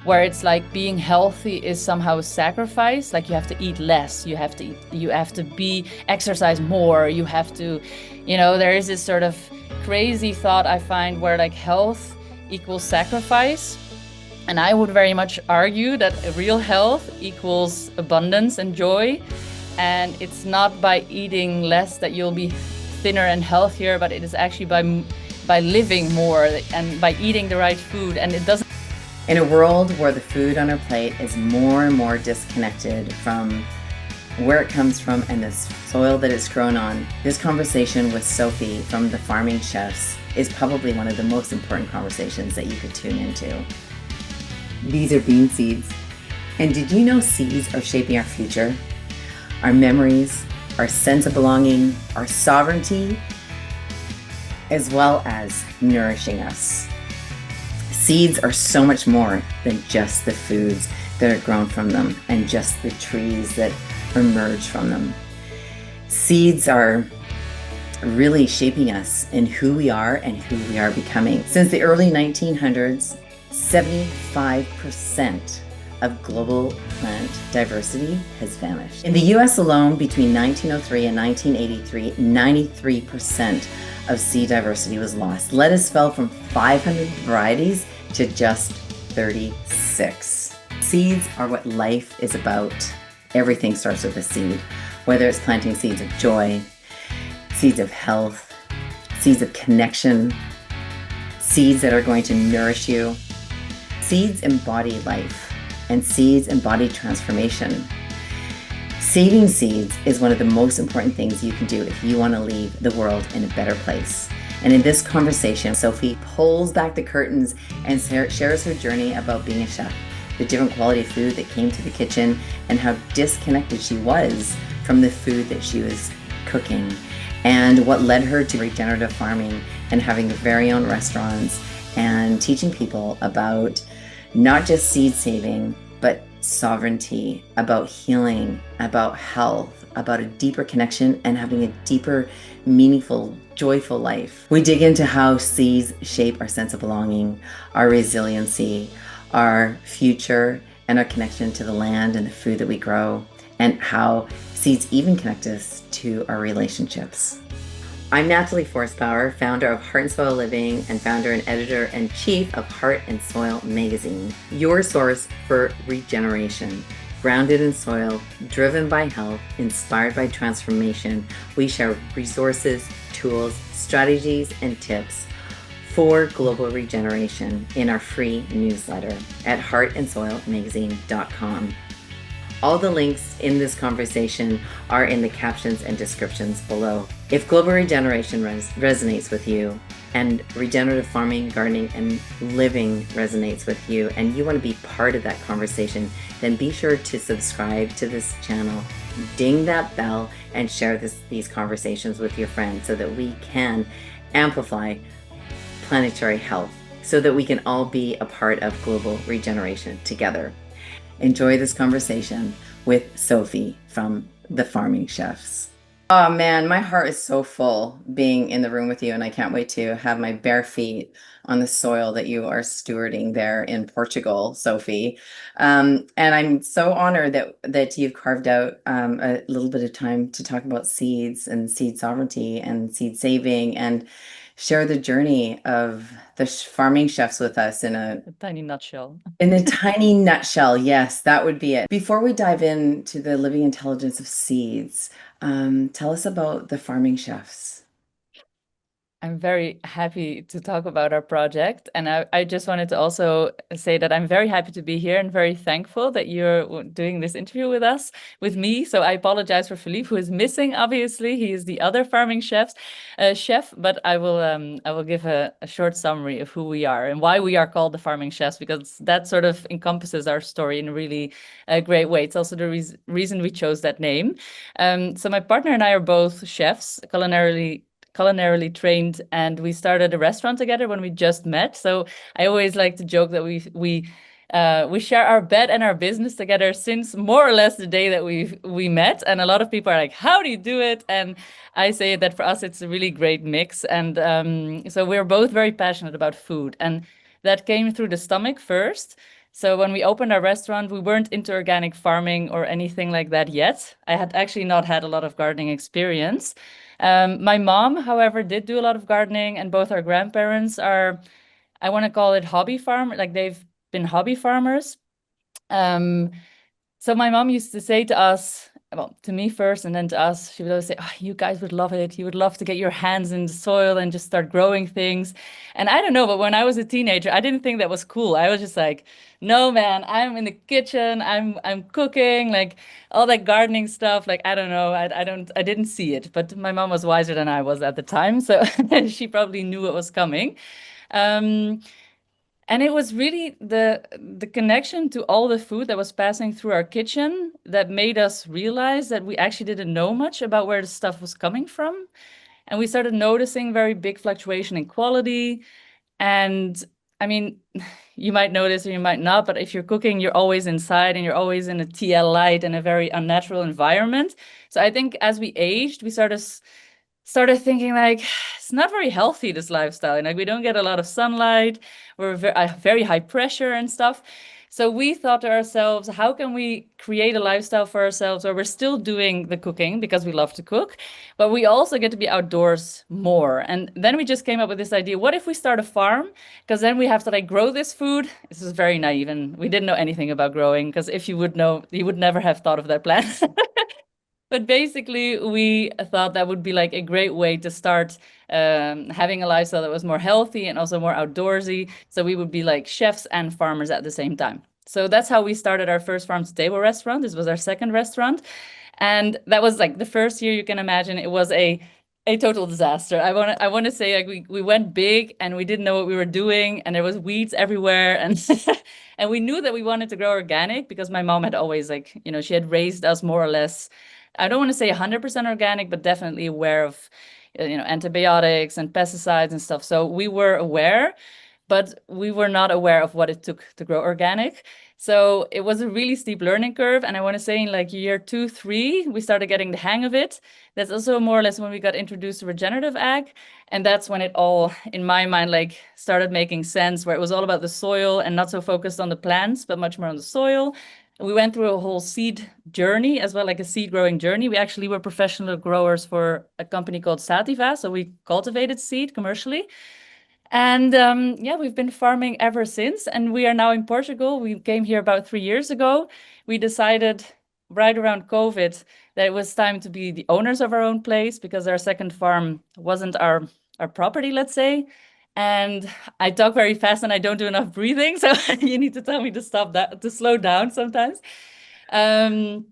where it's like being healthy is somehow a sacrifice. Like you have to eat less, you have to be exercise more, you have to, there is this sort of crazy thought I find where like health equals sacrifice. And I would very much argue that real health equals abundance and joy. And it's not by eating less that you'll be thinner and healthier, but it is actually by living more and by eating the right food. And it doesn't. In a world where the food on our plate is more and more disconnected from where it comes from and the soil that it's grown on, this conversation with Sophie from the Farming Chefs is probably one of the most important conversations that you could tune into. These are bean seeds. And did you know seeds are shaping our future, our memories, our sense of belonging, our sovereignty, as well as nourishing us? Seeds are so much more than just the foods that are grown from them and just the trees that emerge from them. Seeds are really shaping us in who we are and who we are becoming. Since the early 1900s, 75% of global plant diversity has vanished. In the US alone, between 1903 and 1983, 93% of seed diversity was lost. Lettuce fell from 500 varieties to just 36. Seeds are what life is about. Everything starts with a seed, whether it's planting seeds of joy, seeds of health, seeds of connection, seeds that are going to nourish you. Seeds embody life, and seeds embody transformation. Saving seeds is one of the most important things you can do if you want to leave the world in a better place. And in this conversation, Sophie pulls back the curtains and shares her journey about being a chef, the different quality of food that came to the kitchen, and how disconnected she was from the food that she was cooking, and what led her to regenerative farming and having her very own restaurants and teaching people about not just seed saving, but sovereignty, about healing, about health, about a deeper connection and having a deeper, meaningful, joyful life. We dig into how seeds shape our sense of belonging, our resiliency, our future, and our connection to the land and the food that we grow, and how seeds even connect us to our relationships. I'm Natalie Forstbauer, founder of Heart and Soil Living and founder and editor-in-chief of Heart and Soil magazine, your source for regeneration. Grounded in soil, driven by health, inspired by transformation, we share resources, tools, strategies, and tips for global regeneration in our free newsletter at heartandsoilmagazine.com. All the links in this conversation are in the captions and descriptions below. If global regeneration resonates with you, and regenerative farming, gardening, and living resonates with you, and you want to be part of that conversation, then be sure to subscribe to this channel, ding that bell, and share these conversations with your friends so that we can amplify planetary health, so that we can all be a part of global regeneration together. Enjoy this conversation with Sophie from the Farming Chefs. Oh man, my heart is so full being in the room with you, and I can't wait to have my bare feet on the soil that you are stewarding there in Portugal, Sophie. And I'm so honored that you've carved out a little bit of time to talk about seeds and seed sovereignty and seed saving and share the journey of the farming chefs with us in a tiny nutshell. In a tiny nutshell, yes, that would be it. Before we dive into the living intelligence of seeds, tell us about the Farming Chefs. I'm very happy to talk about our project. And I just wanted to also say that I'm very happy to be here and very thankful that you're doing this interview with me. So I apologize for Philippe, who is missing, obviously. He is the other Farming chef, but I will give a short summary of who we are and why we are called the Farming Chefs, because that sort of encompasses our story in a really great way. It's also the reason we chose that name. So my partner and I are both chefs, culinarily trained, and we started a restaurant together when we just met. So I always like to joke that we share our bed and our business together since more or less the day that we met. And a lot of people are like, "How do you do it?" And I say that for us, it's a really great mix. And so we're both very passionate about food, and that came through the stomach first. So when we opened our restaurant, we weren't into organic farming or anything like that yet. I had actually not had a lot of gardening experience. My mom, however, did do a lot of gardening, and both our grandparents are, I want to call it hobby farm, like they've been hobby farmers. Um, so my mom used to say to us, well, to me first and then to us, she would always say, oh, you guys would love it. You would love to get your hands in the soil and just start growing things. And I don't know, but when I was a teenager, I didn't think that was cool. I was just like, no, man, I'm in the kitchen, I'm cooking, like all that gardening stuff. Like, I don't know, I didn't see it. But my mom was wiser than I was at the time. So she probably knew what was coming. Um, and it was really the connection to all the food that was passing through our kitchen that made us realize that we actually didn't know much about where the stuff was coming from. And we started noticing very big fluctuation in quality. And I mean, you might notice or you might not, but if you're cooking, you're always inside and you're always in a TL light and a very unnatural environment. So I think as we aged, we started thinking like it's not very healthy, this lifestyle, and like we don't get a lot of sunlight, we're very high pressure and stuff. So we thought to ourselves, how can we create a lifestyle for ourselves where we're still doing the cooking because we love to cook, but we also get to be outdoors more? And then we just came up with this idea, what if we start a farm? Because then we have to like grow this food. This is very naive and we didn't know anything about growing, because if you would know, you would never have thought of that plan. But basically, we thought that would be like a great way to start having a lifestyle that was more healthy and also more outdoorsy. So we would be like chefs and farmers at the same time. So that's how we started our first farm to table restaurant. This was our second restaurant. And that was like the first year, you can imagine it was a total disaster. I want to say like we went big and we didn't know what we were doing, and there was weeds everywhere, and and we knew that we wanted to grow organic because my mom had always like, she had raised us more or less, I don't want to say 100% organic, but definitely aware of, antibiotics and pesticides and stuff. So we were aware, but we were not aware of what it took to grow organic. So it was a really steep learning curve. And I want to say in like year 2, 3, we started getting the hang of it. That's also more or less when we got introduced to regenerative ag. And that's when it all, in my mind, like started making sense, where it was all about the soil and not so focused on the plants, but much more on the soil. We went through a whole seed journey as well, like a seed growing journey. We actually were professional growers for a company called Sativa. So we cultivated seed commercially. And yeah, we've been farming ever since. And we are now in Portugal. We came here about 3 years ago. We decided right around COVID that it was time to be the owners of our own place, because our second farm wasn't our property, let's say. And I talk very fast and I don't do enough breathing. So you need to tell me to stop that, to slow down sometimes. Um,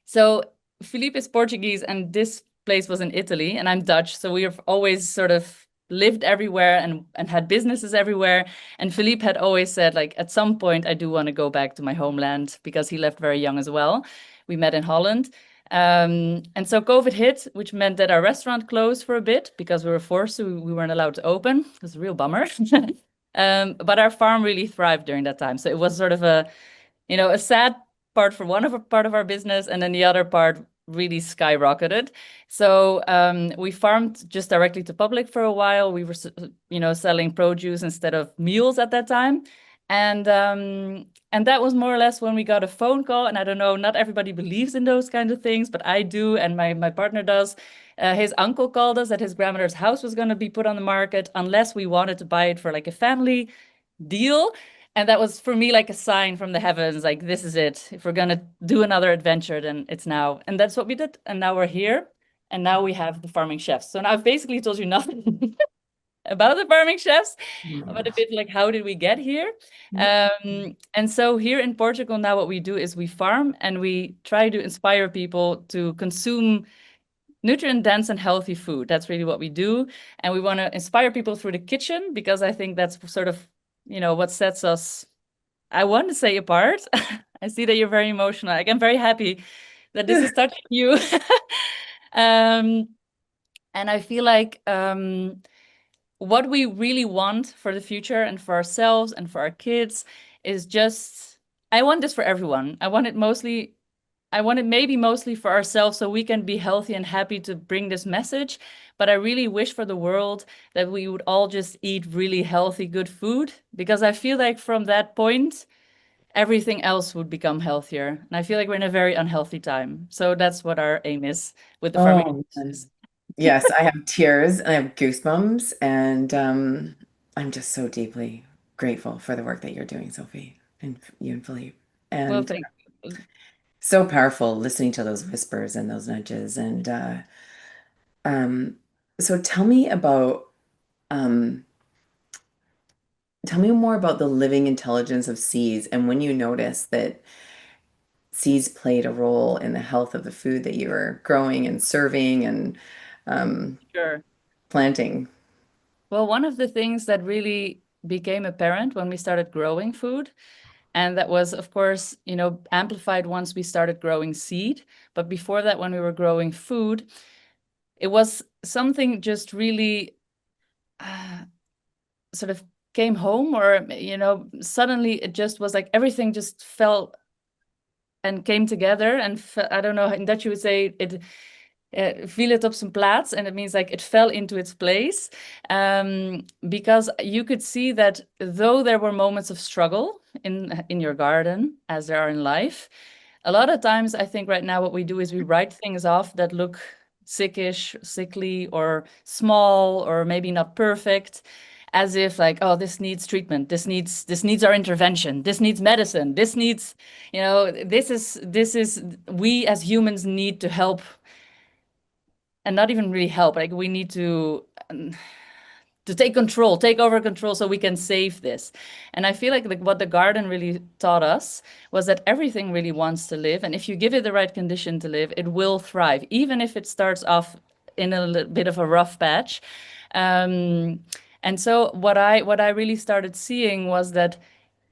so Philippe is Portuguese and this place was in Italy, and I'm Dutch. So we have always sort of lived everywhere and had businesses everywhere. And Philippe had always said, like, at some point, I do want to go back to my homeland, because he left very young as well. We met in Holland. And so COVID hit, which meant that our restaurant closed for a bit because we were forced to, we weren't allowed to open. It was a real bummer. But our farm really thrived during that time. So it was sort of a sad part for part of our business, and then the other part really skyrocketed. So we farmed just directly to public for a while. We were, selling produce instead of meals at that time. And that was more or less when we got a phone call. And I don't know, not everybody believes in those kind of things, but I do, and my partner does. His uncle called us that his grandmother's house was going to be put on the market unless we wanted to buy it for like a family deal. And that was for me like a sign from the heavens, like, this is it. If we're going to do another adventure, then it's now. And that's what we did. And now we're here. And now we have the farming chefs. So now I've basically told you nothing about the farming chefs, but a bit like, how did we get here? And so here in Portugal now, what we do is we farm and we try to inspire people to consume nutrient-dense and healthy food. That's really what we do. And we want to inspire people through the kitchen, because I think that's sort of, what sets us, I want to say, apart. I see that you're very emotional. Like, I'm very happy that this is touching you. And I feel like what we really want for the future and for ourselves and for our kids is just, I want this for everyone. I want it maybe mostly for ourselves so we can be healthy and happy to bring this message. But I really wish for the world that we would all just eat really healthy, good food, because I feel like from that point, everything else would become healthier. And I feel like we're in a very unhealthy time. So that's what our aim is with the farming. Oh, man. Yes, I have tears and I have goosebumps, and I'm just so deeply grateful for the work that you're doing, Sophie, and you and Philippe. Well, And thank you. so powerful listening to those whispers and those nudges. And um, so um, tell me more about the living intelligence of seeds and when you noticed that seeds played a role in the health of the food that you were growing and serving and um, Sure. planting. Well, one of the things that really became apparent when we started growing food, and that was, of course, amplified once we started growing seed. But before that, when we were growing food, it was something just really sort of came home, or, suddenly it just was like everything just fell and came together. And I don't know, in Dutch you would say it viel het op zijn plaats, and it means like it fell into its place, because you could see that though there were moments of struggle in your garden, as there are in life, a lot of times I think right now what we do is we write things off that look sickish, sickly, or small, or maybe not perfect, as if like, oh, this needs treatment, this needs our intervention, this needs medicine, this needs, this is we as humans need to help, and not even really help, like we need to take over control so we can save this. And I feel like what the garden really taught us was that everything really wants to live, and if you give it the right condition to live, it will thrive, even if it starts off in a bit of a rough patch. um, and so what I really started seeing was that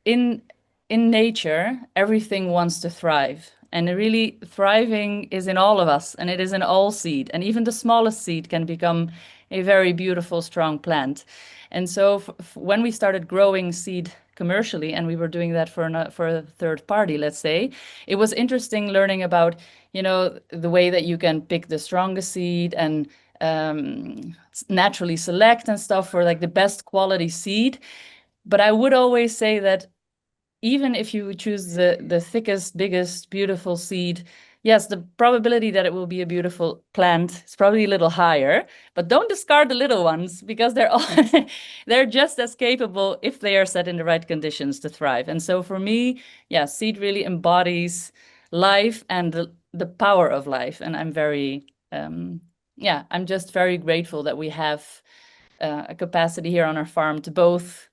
in in nature, everything wants to thrive. And really, thriving is in all of us, and it is in all seed. And even the smallest seed can become a very beautiful, strong plant. And so, when we started growing seed commercially, and we were doing that for a third party, let's say, it was interesting learning about, the way that you can pick the strongest seed and naturally select and stuff for like the best quality seed. But I would always say that even if you choose the thickest, biggest, beautiful seed, yes, the probability that it will be a beautiful plant is probably a little higher. But don't discard the little ones, because they're all they're just as capable if they are set in the right conditions to thrive. And so for me, yeah, seed really embodies life and the power of life. And I'm very yeah, I'm just very grateful that we have a capacity here on our farm to both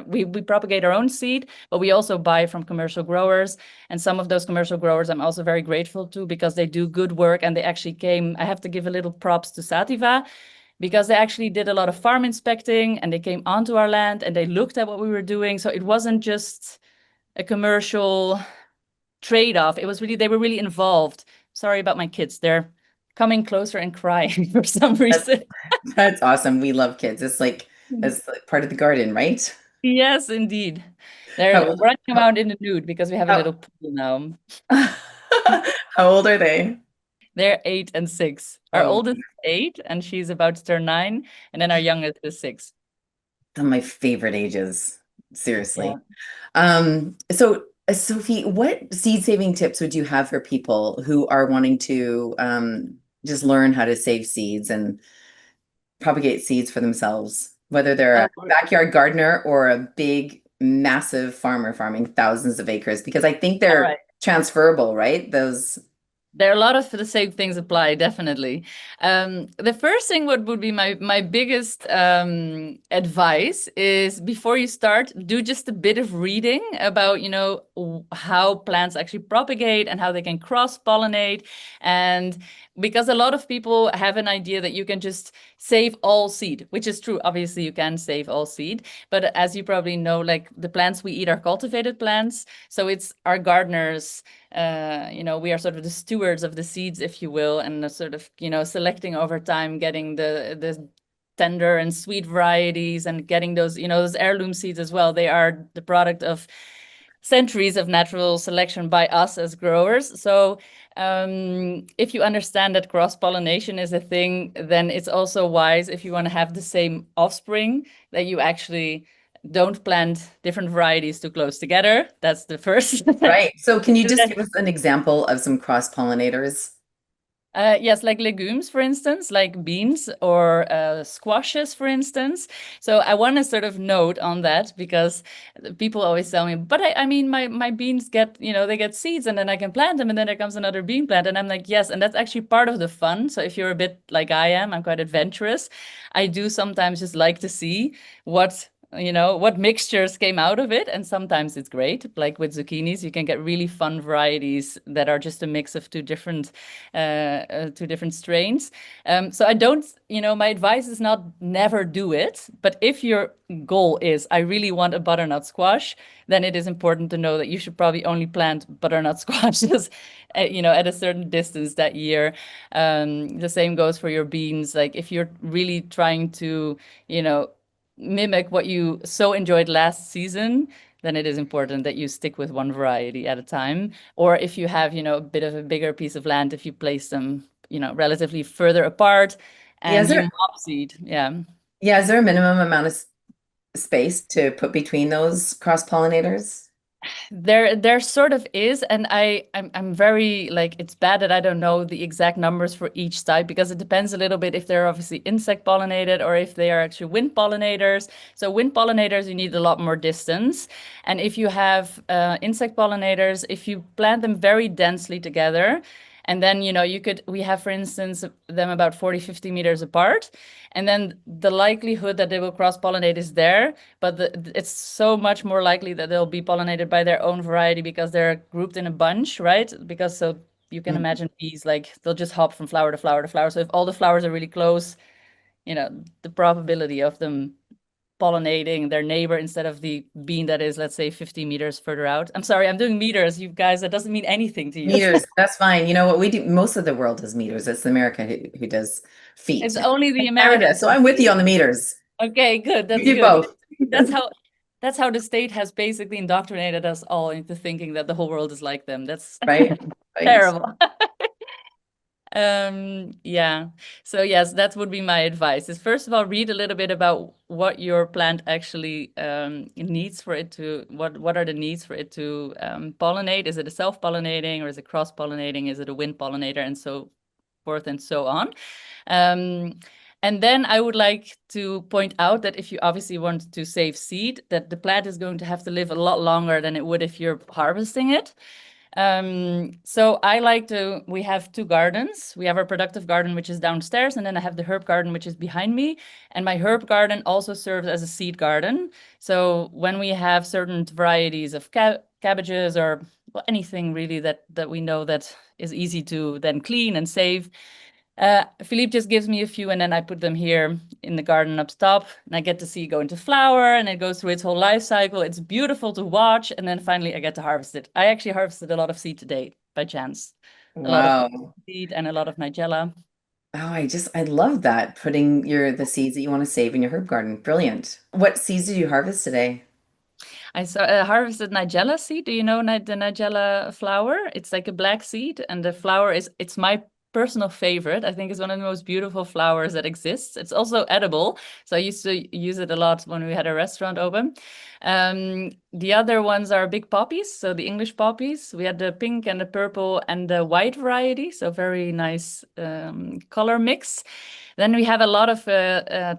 we propagate our own seed, but we also buy from commercial growers. And some of those commercial growers I'm also very grateful to, because they do good work, and they actually came. I have to give a little props to Sativa, because they actually did a lot of farm inspecting, and they came onto our land and they looked at what we were doing. So it wasn't just a commercial trade-off. It was really, they were really involved. Sorry about my kids. They're coming closer and crying for some That's, reason. that's awesome. We love kids. It's like that's like part of the garden, right? Yes, indeed. How They're old, running how, around in the nude because we have a how, little pool now. how old are they? They're 8 and 6. Our Oh, oldest is 8, and she's about to turn 9, and then our youngest is 6. they're my favorite ages. Yeah. Seriously. So Sophie, what seed saving tips would you have for people who are wanting to just learn how to save seeds and propagate seeds for themselves, whether they're Oh, a backyard gardener or a big, massive farmer farming thousands of acres? Because I think all they're right. transferable, right? Those. There are a lot of the same things apply, definitely. The first thing what would be my biggest advice is, before you start, do just a bit of reading about, how plants actually propagate and how they can cross-pollinate. And because a lot of people have an idea that you can just save all seed, which is true. Obviously, you can save all seed. But as you probably know, like the plants we eat are cultivated plants. So it's our gardeners, we are sort of the stewards of the seeds, if you will, and sort of, selecting over time, getting the tender and sweet varieties, and getting those, those heirloom seeds as well. They are the product of centuries of natural selection by us as growers. So if you understand that cross-pollination is a thing, then it's also wise, if you want to have the same offspring, that you actually don't plant different varieties too close together. That's the first. Right. So can you And just then give us an example of some cross-pollinators? yes, like legumes, for instance, like beans or squashes, for instance. So I want to sort of note on that because people always tell me, but I mean, my beans get, they get seeds and then I can plant them and then there comes another bean plant. And I'm like, yes, and that's actually part of the fun. So if you're a bit like I am, I'm quite adventurous. I do sometimes just like to see what what mixtures came out of it, and sometimes it's great. Like with zucchinis, you can get really fun varieties that are just a mix of two different strains. So I don't, my advice is not never do it, but if your goal is I really want a butternut squash, then it is important to know that you should probably only plant butternut squashes, at a certain distance that year. The same goes for your beans. Like if you're really trying to, you know, mimic what you so enjoyed last season, then it is important that you stick with one variety at a time. Or if you have, a bit of a bigger piece of land, if you place them, relatively further apart Yeah, and you mob seed. Yeah. is there a minimum amount of space to put between those cross-pollinators? There sort of is, and I'm very like it's bad that I don't know the exact numbers for each type because it depends a little bit if they're obviously insect pollinated or if they are actually wind pollinators. So wind pollinators you need a lot more distance, and if you have insect pollinators, if you plant them very densely together, and then we have for instance them about 40-50 meters apart, and then the likelihood that they will cross pollinate is there, but it's so much more likely that they'll be pollinated by their own variety because they're grouped in a bunch, right? Because so you can Mm. imagine bees like they'll just hop from flower to flower to flower. So if all the flowers are really close, the probability of them pollinating their neighbor instead of the bean that is, let's say, 50 meters further out. I'm sorry, I'm doing meters, you guys. That doesn't mean anything to you. Meters, that's fine. You know what we do? Most of the world does meters. It's America who does It's feet. only the And Canada. Americans. So I'm with you on the meters. Okay, good. We That's do good. both. That's how that's how the state has basically indoctrinated us all into thinking that the whole world is like them. That's Right? Right. terrible. Yeah. So yes, that would be my advice. Is first of all, read a little bit about what your plant actually needs for it to what are the needs for it to pollinate? Is it a self-pollinating or is it cross-pollinating? Is it a wind pollinator and so forth and so on. Um, and then I would like to point out that if you obviously want to save seed, that the plant is going to have to live a lot longer than it would if you're harvesting it. So we have two gardens. We have our productive garden, which is downstairs, and then I have the herb garden, which is behind me. And my herb garden also serves as a seed garden. So when we have certain varieties of cabbages or anything really that we know that is easy to then clean and save, Philippe just gives me a few and then I put them here in the garden up top and I get to see it go into flower and it goes through its whole life cycle. It's beautiful to watch and then finally I get to harvest it. I actually harvested a lot of seed today by chance. A lot of Wow. seed and a lot of nigella. Oh, I love that. Putting the seeds that you want to save in your herb garden. Brilliant. What seeds did you harvest today? Harvested nigella seed. Do you know the nigella flower? It's like a black seed, and the flower it's my personal favorite. I think it's one of the most beautiful flowers that exists. It's also edible, so I used to use it a lot when we had a restaurant open. The other ones are big poppies, so the English poppies. We had the pink and the purple and the white variety, so very nice color mix. Then we have a lot of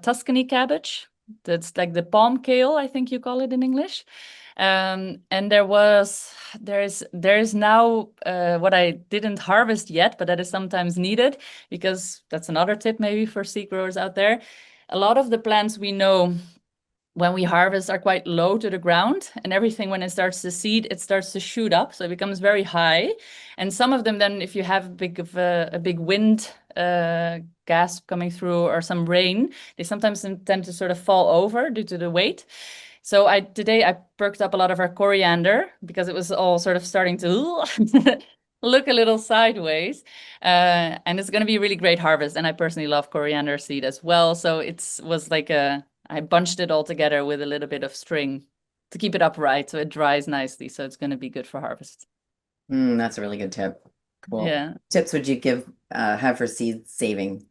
Tuscany cabbage. That's like the palm kale, I think you call it in English. And there is now what I didn't harvest yet, but that is sometimes needed because that's another tip maybe for seed growers out there. A lot of the plants we know when we harvest are quite low to the ground, and everything when it starts to seed, it starts to shoot up, so it becomes very high. And some of them then, if you have a big wind gasp coming through or some rain, they sometimes tend to sort of fall over due to the weight. So today I perked up a lot of our coriander because it was all sort of starting to look a little sideways. And it's going to be a really great harvest. And I personally love coriander seed as well. So was like I bunched it all together with a little bit of string to keep it upright so it dries nicely. So it's going to be good for harvest. That's a really good tip. Cool. Yeah. Tips would you have for seed saving?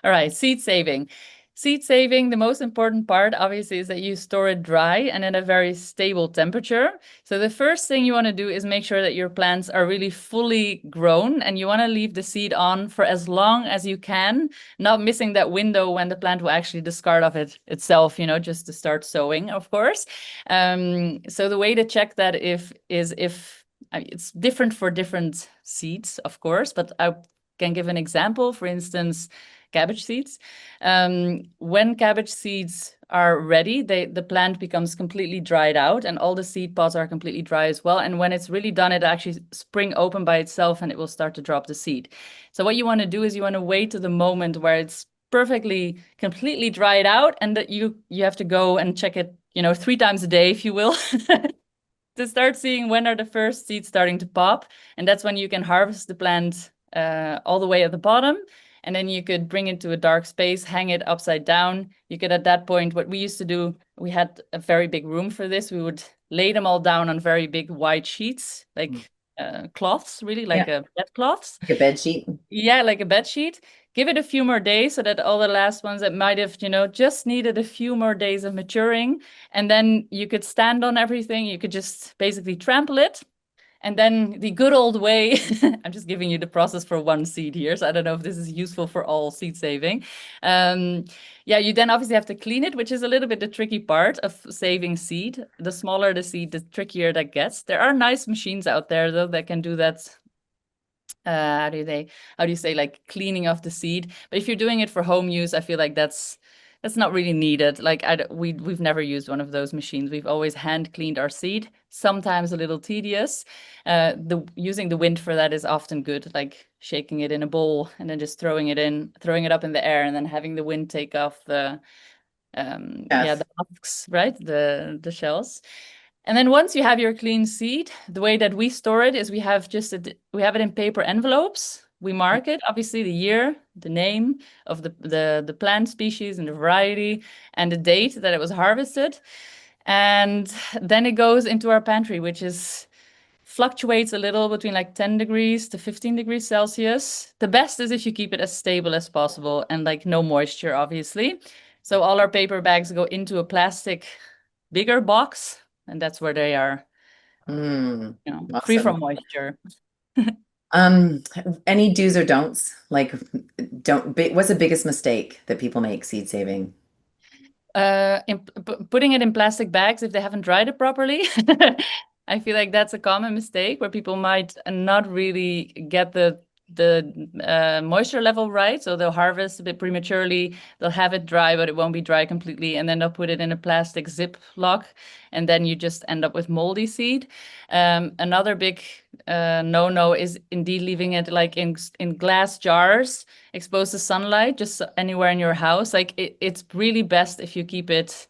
All right, seed saving. Seed saving, the most important part, obviously, is that you store it dry and at a very stable temperature. So the first thing you want to do is make sure that your plants are really fully grown, and you want to leave the seed on for as long as you can, not missing that window when the plant will actually discard of it itself, just to start sowing, of course. So the way to check that is if it's different for different seeds, of course, but I can give an example. For instance, cabbage seeds. When cabbage seeds are ready, the plant becomes completely dried out and all the seed pods are completely dry as well. And when it's really done, it actually spring open by itself and it will start to drop the seed. So what you want to do is you want to wait to the moment where it's perfectly, completely dried out, and that you have to go and check it, 3 times a day, if you will, to start seeing when are the first seeds starting to pop. And that's when you can harvest the plant all the way at the bottom. And then you could bring it to a dark space, hang it upside down. You could, at that point, what we used to do, we had a very big room for this. We would lay them all down on very big white sheets, like cloths, really, like Yeah. bed cloths. Like a bed sheet. Yeah, like a bed sheet. Give it a few more days so that all the last ones that might have, just needed a few more days of maturing. And then you could stand on everything. You could just basically trample it. And then the good old way, I'm just giving you the process for one seed here, so I don't know if this is useful for all seed saving. Yeah, you then obviously have to clean it, which is a little bit the tricky part of saving seed. The smaller the seed, the trickier that gets. There are nice machines out there, though, that can do that. How do you say, like cleaning of the seed? But if you're doing it for home use, I feel like that's not really needed. Like we've never used one of those machines. We've always hand cleaned our seed. Sometimes a little tedious. Using the wind for that is often good, like shaking it in a bowl and then just throwing it up in the air, and then having the wind take off the Yes. the husks, right? The shells. And then once you have your clean seed, the way that we store it is we have it in paper envelopes. We mark it, obviously, the year, the name of the plant species and the variety, and the date that it was harvested. And then it goes into our pantry, which fluctuates a little between like 10 degrees to 15 degrees Celsius. The best is if you keep it as stable as possible and like no moisture, obviously. So all our paper bags go into a plastic bigger box, and that's where they are, free Awesome. from moisture. Any do's or don'ts? Like, what's the biggest mistake that people make seed saving? Putting it in plastic bags if they haven't dried it properly. I feel like that's a common mistake where people might not really get the moisture level right. So they'll harvest a bit prematurely. They'll have it dry, but it won't be dry completely. And then they'll put it in a plastic Ziploc, and then you just end up with moldy seed. Another big no-no is indeed leaving it like in glass jars, exposed to sunlight, just anywhere in your house. Like it's really best if you keep it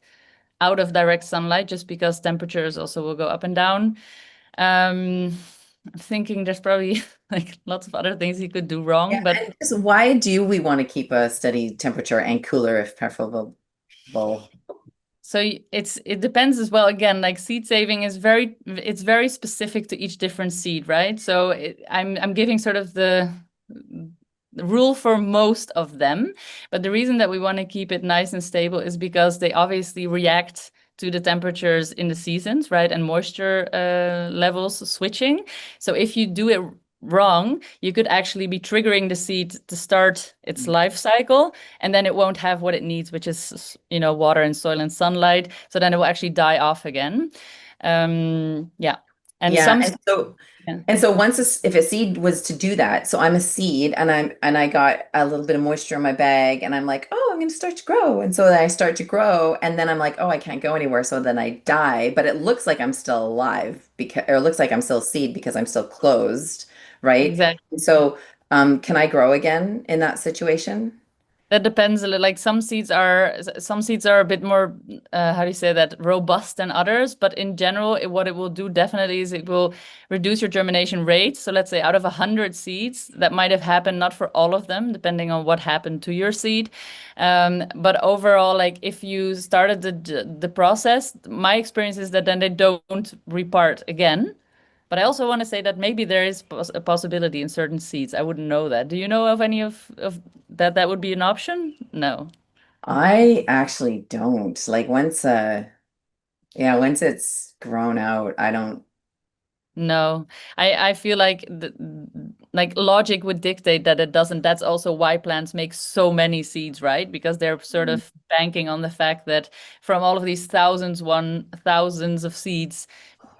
out of direct sunlight, just because temperatures also will go up and down. I'm thinking there's probably like lots of other things you could do wrong, Yeah, but and just why do we want to keep a steady temperature and cooler if preferable? so it depends as well. Again, like seed saving is very specific to each different seed, right? So I'm giving sort of the rule for most of them, but the reason that we want to keep it nice and stable is because they obviously react to the temperatures in the seasons, right? And moisture levels switching. So if you do it wrong, you could actually be triggering the seed to start its life cycle, and then it won't have what it needs, which is, water and soil and sunlight. So then it will actually die off again. Yeah. And Yeah, some, and so yeah, and so if a seed was to do that, so I'm a seed and I got a little bit of moisture in my bag and I'm like, oh, I'm going to start to grow. And so then I start to grow and then I'm like, oh, I can't go anywhere. So then I die, but it looks like I'm still alive or it looks like I'm still a seed because I'm still closed, right? exactly. So can I grow again in that situation? That depends a little. Like some seeds are a bit more, how do you say that, robust than others. But in general, what it will do definitely is it will reduce your germination rate. So let's say out of 100 seeds, that might have happened, not for all of them, depending on what happened to your seed. But overall, like if you started the process, my experience is that then they don't repart again. But I also want to say that maybe there is a possibility in certain seeds. I wouldn't know that. Do you know of any of that would be an option? No. I actually don't. Like yeah, once it's grown out, I don't. No, I feel like like logic would dictate that it doesn't. That's also why plants make so many seeds, right? Because they're sort of banking on the fact that from all of these thousands of seeds,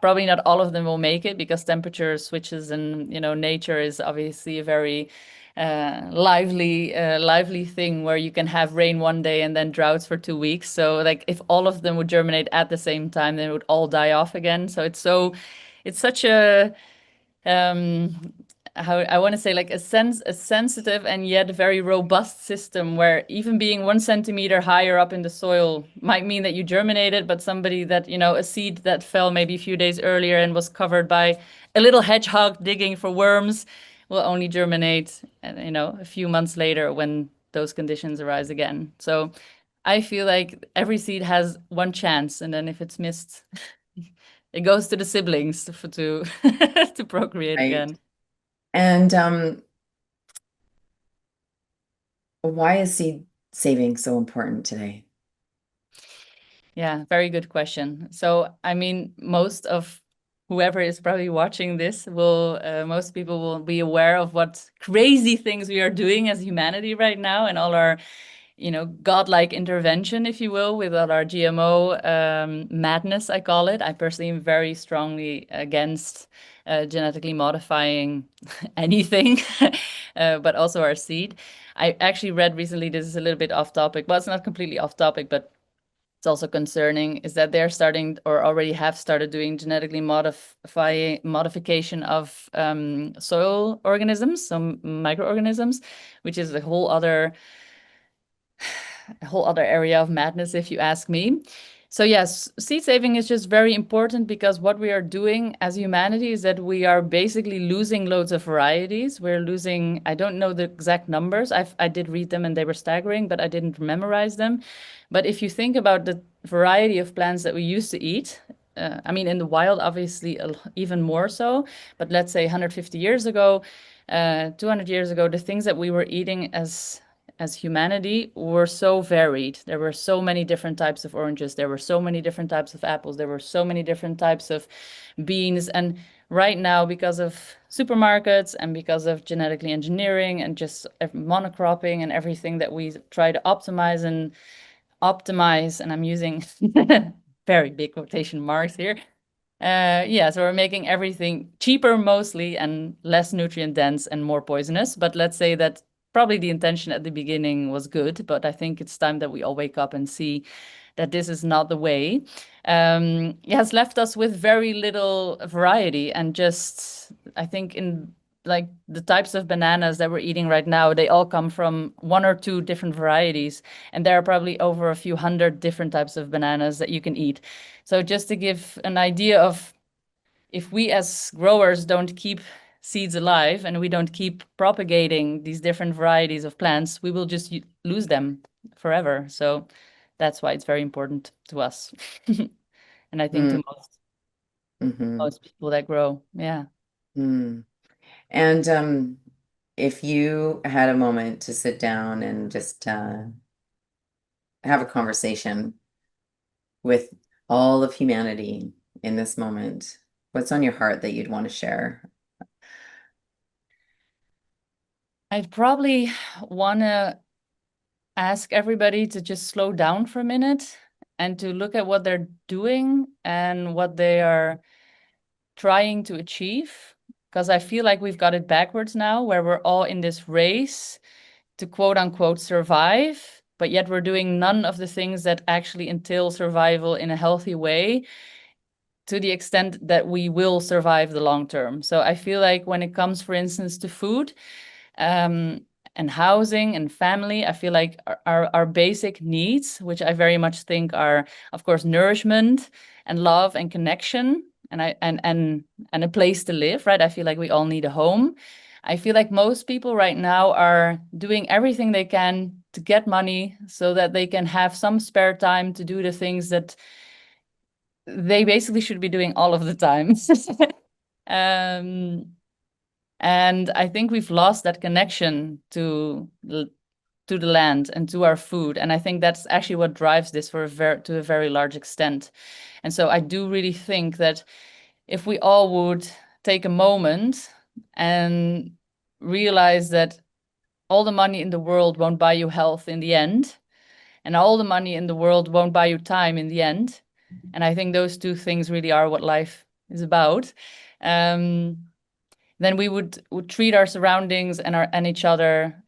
probably not all of them will make it because temperature switches and nature is obviously a very lively thing where you can have rain one day and then droughts for 2 weeks. So like if all of them would germinate at the same time, then it would all die off again. So it's such a um how I want to say, like a sensitive and yet very robust system where even being 1 centimeter higher up in the soil might mean that you germinated, but somebody that, a seed that fell maybe a few days earlier and was covered by a little hedgehog digging for worms will only germinate, a few months later when those conditions arise again. So I feel like every seed has one chance, and then if it's missed, it goes to the siblings to to procreate Right. again. And why is seed saving so important today? Yeah, very good question. So, I mean, most of whoever is probably watching this most people will be aware of what crazy things we are doing as humanity right now and all our, godlike intervention, if you will, with all our GMO madness, I call it. I personally am very strongly against genetically modifying anything, but also our seed. I actually read recently, this is a little bit off topic, well, it's not completely off topic, but it's also concerning, is that they're starting or already have started doing genetically modification of soil organisms, some microorganisms, which is a whole other area of madness, if you ask me. So yes, seed saving is just very important because what we are doing as humanity is that we are basically losing loads of varieties. We're losing, I don't know the exact numbers. I did read them and they were staggering, but I didn't memorize them. But if you think about the variety of plants that we used to eat, I mean, in the wild, obviously, even more so. But let's say 150 years ago, 200 years ago, the things that we were eating as humanity were so varied. There were so many different types of oranges. There were so many different types of apples. There were so many different types of beans. And right now, because of supermarkets and because of genetically engineering and just monocropping and everything that we try to optimize, and I'm using very big quotation marks here. Yeah, so we're making everything cheaper mostly and less nutrient dense and more poisonous. But let's say that probably the intention at the beginning was good, but I think it's time that we all wake up and see that this is not the way. It has left us with very little variety and just, I think in like the types of bananas that we're eating right now, they all come from one or two different varieties, and there are probably over a few hundred different types of bananas that you can eat. So just to give an idea of, if we as growers don't keep seeds alive and we don't keep propagating these different varieties of plants, we will just lose them forever. So that's why it's very important to us. And I think to Mm-hmm. most people that grow. Yeah. Mm. And if you had a moment to sit down and just have a conversation with all of humanity in this moment, what's on your heart that you'd want to share? I'd probably want to ask everybody to just slow down for a minute and to look at what they're doing and what they are trying to achieve. Because I feel like we've got it backwards now, where we're all in this race to quote unquote survive, but yet we're doing none of the things that actually entail survival in a healthy way to the extent that we will survive the long term. So I feel like when it comes, for instance, to food, um, and housing and family, I feel like our basic needs, which I very much think are, of course, nourishment and love and connection, and a place to live, right? I feel like we all need a home. I feel like most people right now are doing everything they can to get money so that they can have some spare time to do the things that they basically should be doing all of the time. um, and I think we've lost that connection to to the land and to our food. And I think that's actually what drives this to a very large extent. And so I do really think that if we all would take a moment and realize that all the money in the world won't buy you health in the end, and all the money in the world won't buy you time in the end. And I think those two things really are what life is about. Um, then we would treat our surroundings and each other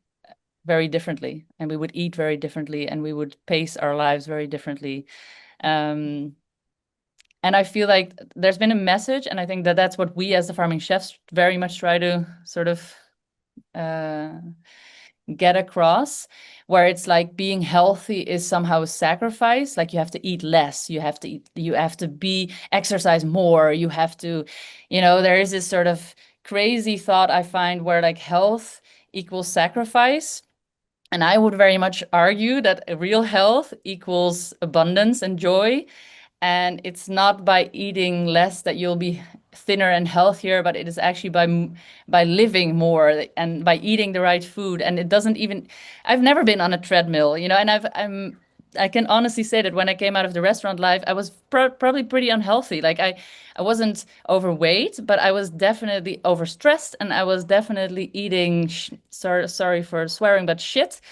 very differently, and we would eat very differently, and we would pace our lives very differently. Um, and I feel like there's been a message, and I think that that's what we as the farming chefs very much try to sort of uh, get across, where it's like being healthy is somehow a sacrifice. Like you have to eat less, you have to be exercise more, you have to, there is this sort of crazy thought I find where like health equals sacrifice. And I would very much argue that real health equals abundance and joy. And it's not by eating less that you'll be thinner and healthier, but it is actually by living more and by eating the right food. And it doesn't even, I've never been on a treadmill, and I can honestly say that when I came out of the restaurant life, I was probably pretty unhealthy. Like I wasn't overweight, but I was definitely overstressed, and I was definitely eating, sorry for swearing, but shit.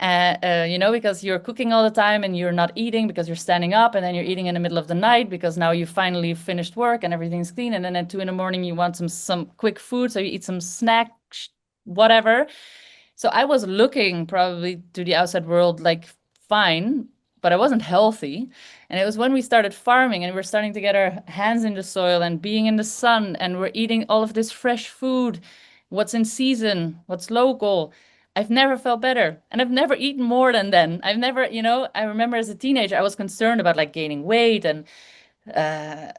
Because you're cooking all the time and you're not eating because you're standing up, and then you're eating in the middle of the night because now you finally finished work and everything's clean. And then at 2 in the morning, you want some quick food. So you eat some snack, whatever. So I was looking probably to the outside world like fine, but I wasn't healthy. And it was when we started farming and we're starting to get our hands in the soil and being in the sun, and we're eating all of this fresh food, what's in season, what's local. I've never felt better, and I've never eaten more than then. I've never, I remember as a teenager, I was concerned about like gaining weight and uh,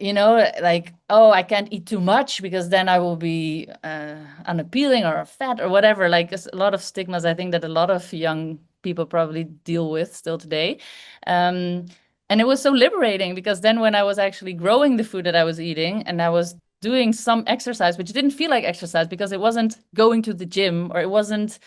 like, oh, I can't eat too much because then I will be unappealing or fat or whatever. Like there's a lot of stigmas I think that a lot of young people probably deal with still today. Um, and it was so liberating because then when I was actually growing the food that I was eating and I was doing some exercise, which didn't feel like exercise because it wasn't going to the gym or it wasn't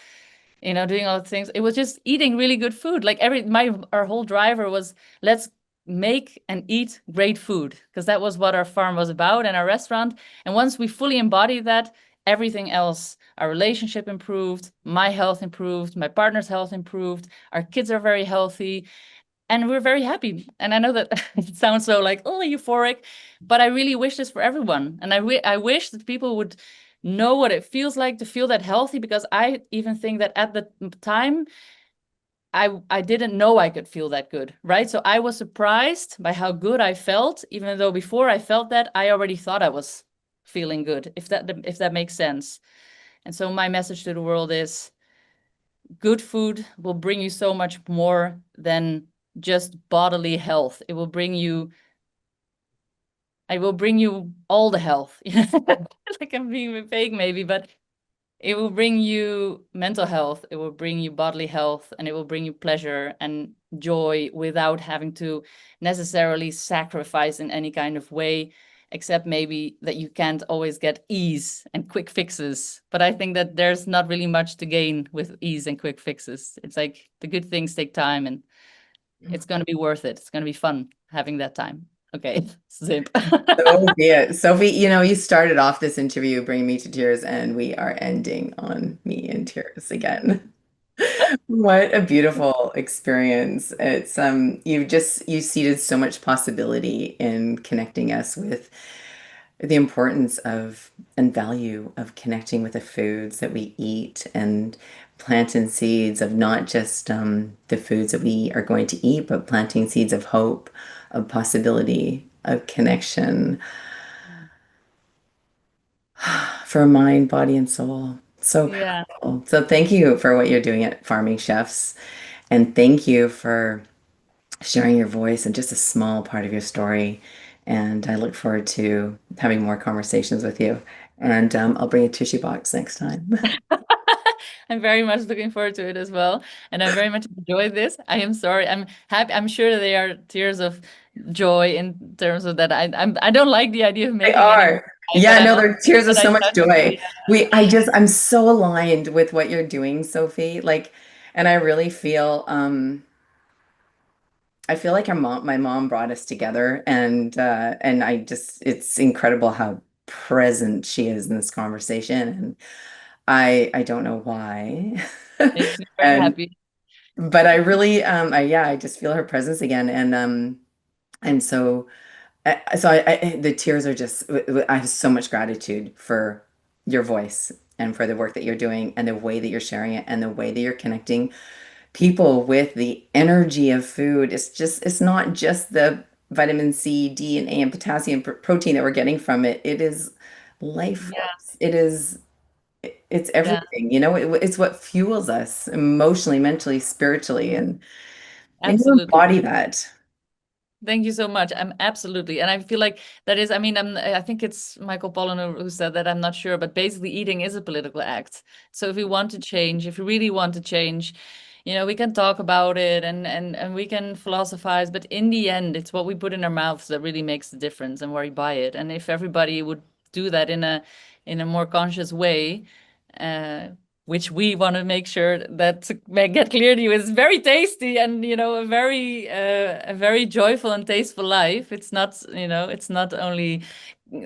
doing all the things. It was just eating really good food. Like our whole driver was let's make and eat great food because that was what our farm was about and our restaurant. And once we fully embodied that, everything else, our relationship improved, my health improved, my partner's health improved, our kids are very healthy, and we're very happy. And I know that it sounds so like, oh, euphoric, but I really wish this for everyone. And I wish that people would know what it feels like to feel that healthy, because I even think that at the time, I didn't know I could feel that good, right? So I was surprised by how good I felt, even though before I felt that, I already thought I was feeling good, if that makes sense. And so my message to the world is good food will bring you so much more than just bodily health. I will bring you all the health. Like I'm being vague maybe, but it will bring you mental health, it will bring you bodily health, and it will bring you pleasure and joy without having to necessarily sacrifice in any kind of way, except maybe that you can't always get ease and quick fixes. But I think that there's not really much to gain with ease and quick fixes. It's like the good things take time, and it's going to be worth it. It's going to be fun having that time. Okay, zip. So be it. Sophie, you started off this interview bringing me to tears, and we are ending on me in tears again. What a beautiful experience. It's you seeded so much possibility in connecting us with the importance of and value of connecting with the foods that we eat and planting seeds of not just the foods that we are going to eat, but planting seeds of hope, of possibility, of connection for mind, body, and soul. So Yeah. powerful. So thank you for what you're doing at Farming Chefs. And thank you for sharing your voice and just a small part of your story. And I look forward to having more conversations with you. And I'll bring a tissue box next time. I'm very much looking forward to it as well. And I very much enjoyed this. I am sorry. I'm happy. I'm sure they are tears of joy in terms of that. I don't like the idea of They making any more are. time, but Yeah, I'm no, also they're tears of that I so much touched joy. I'm so aligned with what you're doing, Sophie. Like, And I feel like my mom brought us together, and it's incredible how present she is in this conversation, and I don't know why. Makes me very And happy. but I really I just feel her presence again, and so the tears are just I have so much gratitude for your voice and for the work that you're doing and the way that you're sharing it and the way that you're connecting people with the energy of food. It's not just the vitamin C, D, and A, and potassium, protein that we're getting from it. It is life Yeah, force. It's yeah, everything. It's what fuels us emotionally, mentally, spiritually, and you absolutely. embody that. Thank you so much. I'm absolutely, and I feel like that is. I mean, I think it's Michael Pollan who said that. I'm not sure, but basically, eating is a political act. So if we want to change, if we really want to change, we can talk about it and we can philosophize, but in the end, it's what we put in our mouths that really makes the difference and where we buy it. And if everybody would do that in a more conscious way, uh, which we want to make sure that to make get clear to you is very tasty and a very joyful and tasteful life. It's not only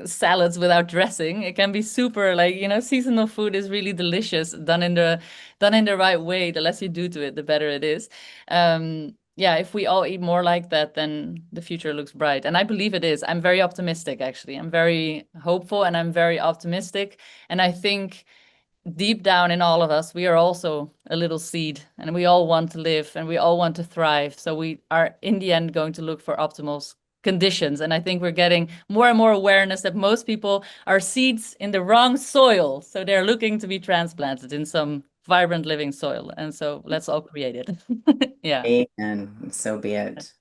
salads without dressing. It can be super like seasonal food is really delicious done in the right way. The less you do to it, the better it is. Yeah, if we all eat more like that, then the future looks bright. And I believe it is. I'm very optimistic, actually. I'm very hopeful and I'm very optimistic. And I think deep down in all of us, we are also a little seed and we all want to live and we all want to thrive. So we are in the end going to look for optimal conditions. And I think we're getting more and more awareness that most people are seeds in the wrong soil. So they're looking to be transplanted in some vibrant living soil. And so let's all create it. Yeah. Amen. So be it.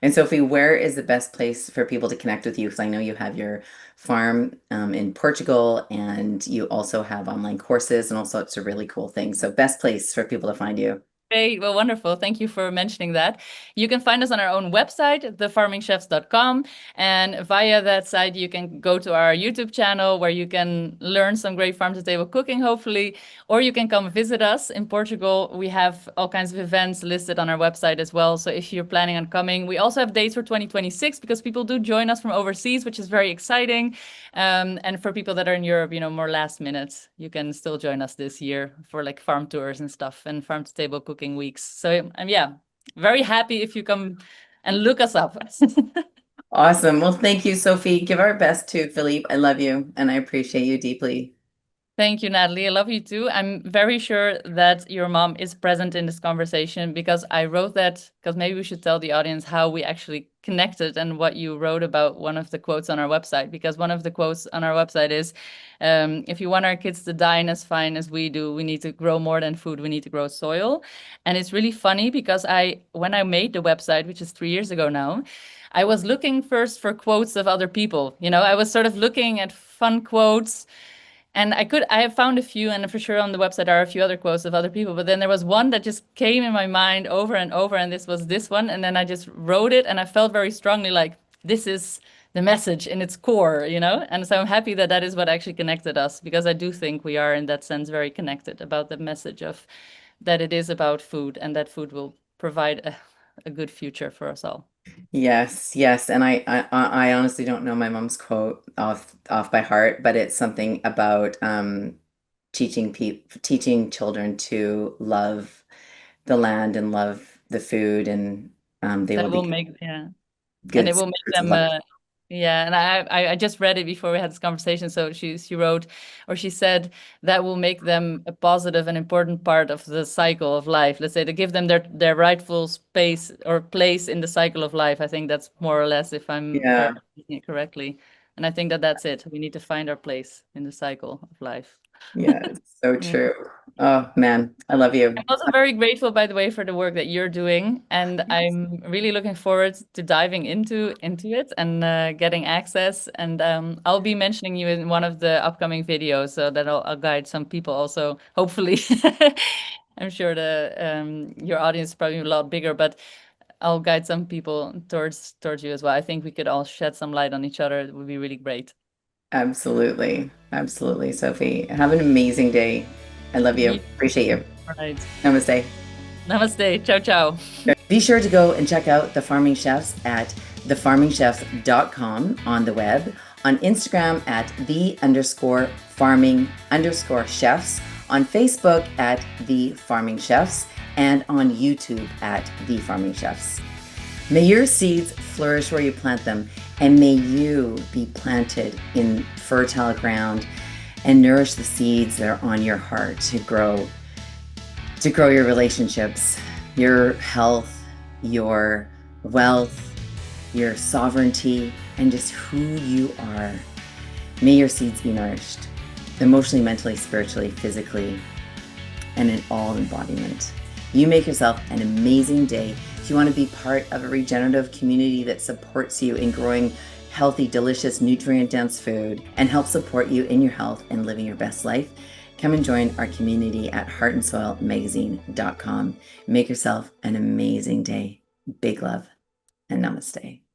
And Sophie, where is the best place for people to connect with you? Because I know you have your farm in Portugal and you also have online courses and all sorts of really cool things. So best place for people to find you. Great. Well, wonderful. Thank you for mentioning that. You can find us on our own website, thefarmingchefs.com. And via that site, you can go to our YouTube channel where you can learn some great farm to table cooking, hopefully, or you can come visit us in Portugal. We have all kinds of events listed on our website as well. So if you're planning on coming, we also have dates for 2026 because people do join us from overseas, which is very exciting. And for people that are in Europe, more last minute, you can still join us this year for like farm tours and stuff and farm to table cooking weeks. So yeah, very happy if you come and look us up. Awesome. Well, thank you, Sophie. Give our best to Philippe. I love you and I appreciate you deeply. Thank you, Natalie. I love you too. I'm very sure that your mom is present in this conversation because I wrote that because maybe we should tell the audience how we actually connected and what you wrote about one of the quotes on our website. Because one of the quotes on our website is, if you want our kids to dine as fine as we do, we need to grow more than food. We need to grow soil. And it's really funny because when I made the website, which is 3 years ago now, I was looking first for quotes of other people. I was sort of looking at fun quotes and I have found a few, and for sure on the website are a few other quotes of other people. But then there was one that just came in my mind over and over, and this was this one. And then I just wrote it, and I felt very strongly like this is the message in its core. And so I'm happy that that is what actually connected us, because I do think we are in that sense very connected about the message of that it is about food, and that food will provide a good future for us all. Yes, yes. And I honestly don't know my mom's quote off by heart, but it's something about teaching children to love the land and love the food, and they will That will become make, yeah. And good it will make stewards of them other. yeah, and I just read it before we had this conversation. So she wrote, or she said, that will make them a positive and important part of the cycle of life. Let's say, to give them their rightful space or place in the cycle of life. I think that's more or less, if I'm Yeah, paraphrasing it correctly. And I think that that's it. We need to find our place in the cycle of life. yeah, it's so true. Oh man, I love I'm you. also very grateful, by the way, for the work that you're doing, and I'm really looking forward to diving into it and getting access. And I'll be mentioning you in one of the upcoming videos, so that I'll guide some people also. Hopefully, I'm sure your audience is probably a lot bigger, but I'll guide some people towards you as well. I think we could all shed some light on each other. It would be really great. Absolutely. Absolutely, Sophie. Have an amazing day. I love you. You, Appreciate you. right. Namaste. Namaste. Ciao, ciao. Be sure to go and check out The Farming Chefs at thefarmingchefs.com on the web, on Instagram at the_farming_chefs, on Facebook at The Farming Chefs, and on YouTube at The Farming Chefs. May your seeds flourish where you plant them, and may you be planted in fertile ground and nourish the seeds that are on your heart to grow your relationships, your health, your wealth, your sovereignty, and just who you are. May your seeds be nourished emotionally, mentally, spiritually, physically, and in all embodiment. You make yourself an amazing day. If you want to be part of a regenerative community that supports you in growing healthy, delicious, nutrient-dense food and helps support you in your health and living your best life, come and join our community at heartandsoilmagazine.com. Make yourself an amazing day. Big love and namaste.